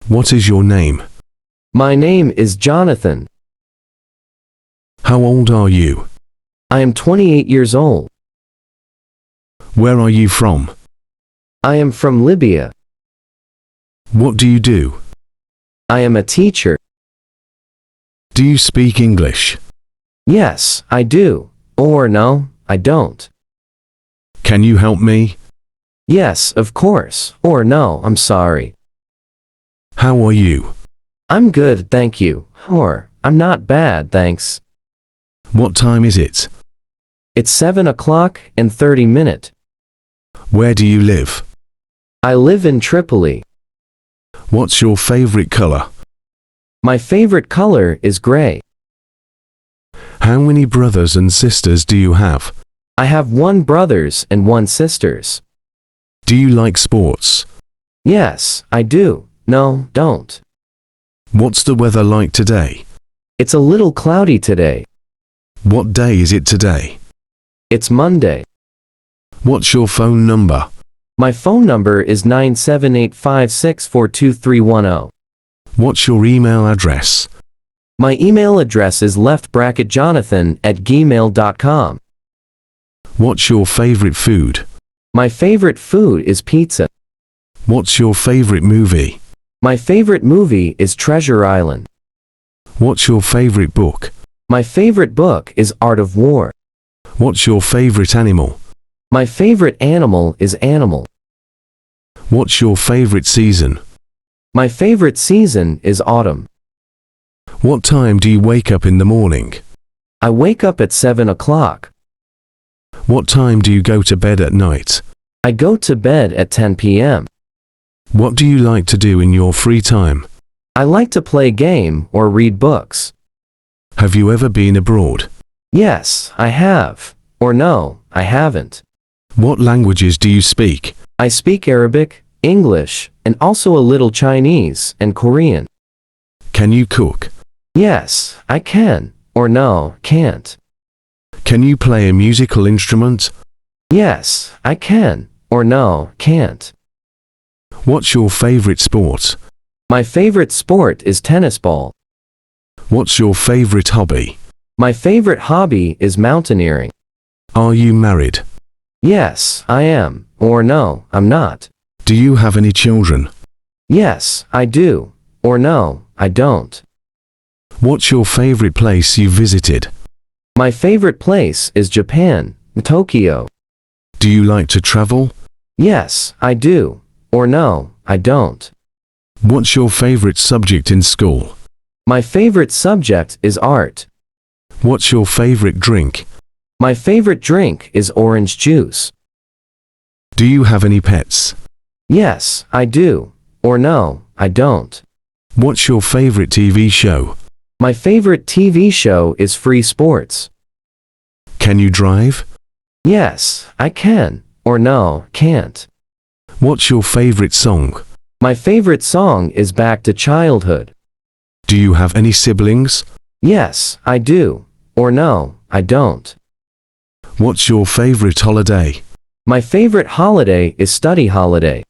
What is your name? My name is Jonathan. How old are you? I am 28 years old. Where are you from? I am from Libya. What do you do? I am a teacher. Do you speak English? Yes, I do. Or no, I don't. Can you help me? Yes, of course. Or no, I'm sorry. How are you? I'm good, thank you. Or, I'm not bad, thanks. What time is it? It's 7 o'clock and 30 minutes. Where do you live? I live in Tripoli. What's your favorite color? My favorite color is gray. How many brothers and sisters do you have? I have 1 brothers and 1 sisters. Do you like sports? Yes, I do. No, don't. What's the weather like today? It's a little cloudy today. What day is it today? It's Monday. What's your phone number? My phone number is 97856422310. What's your email address? My email address is leftbracketjonathan@gmail.com. What's your favorite food? My favorite food is pizza. What's your favorite movie? My favorite movie is Treasure Island. What's your favorite book? My favorite book is Art of War. What's your favorite animal? My favorite animal is Animal. What's your favorite season? My favorite season is autumn. What time do you wake up in the morning? I wake up at 7 o'clock. What time do you go to bed at night? I go to bed at 10 p.m. What do you like to do in your free time? I like to play game or read books. Have you ever been abroad? Yes, I have. Or no, I haven't. What languages do you speak? I speak Arabic, English, and also a little Chinese and Korean. Can you cook? Yes, I can. Or no, can't. Can you play a musical instrument? Yes, I can. Or no, can't. What's your favorite sport? My favorite sport is tennis ball. What's your favorite hobby? My favorite hobby is mountaineering. Are you married? Yes, I am. Or no, I'm not. Do you have any children? Yes, I do. Or no, I don't. What's your favorite place you visited? My favorite place is Japan, Tokyo. Do you like to travel? Yes, I do. Or no, I don't. What's your favorite subject in school? My favorite subject is art. What's your favorite drink? My favorite drink is orange juice. Do you have any pets? Yes, I do. Or no, I don't. What's your favorite TV show? My favorite TV show is Free Sports. Can you drive? Yes, I can. Or no, can't. What's your favorite song? My favorite song is Back to Childhood. Do you have any siblings? Yes, I do. Or no, I don't. What's your favorite holiday? My favorite holiday is study holiday.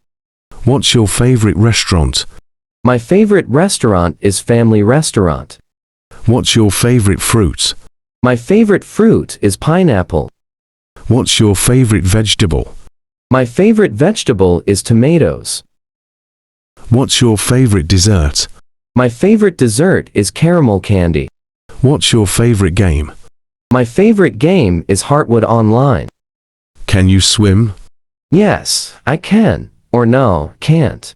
What's your favorite restaurant? My favorite restaurant is family restaurant. What's your favorite fruit? My favorite fruit is pineapple. What's your favorite vegetable? My favorite vegetable is tomatoes. What's your favorite dessert? My favorite dessert is caramel candy. What's your favorite game? My favorite game is Heartwood Online. Can you swim? Yes, I can. Or no, can't.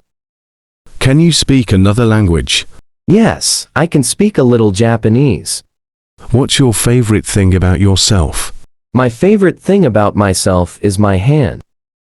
Can you speak another language? Yes, I can speak a little Japanese. What's your favorite thing about yourself? My favorite thing about myself is my hand.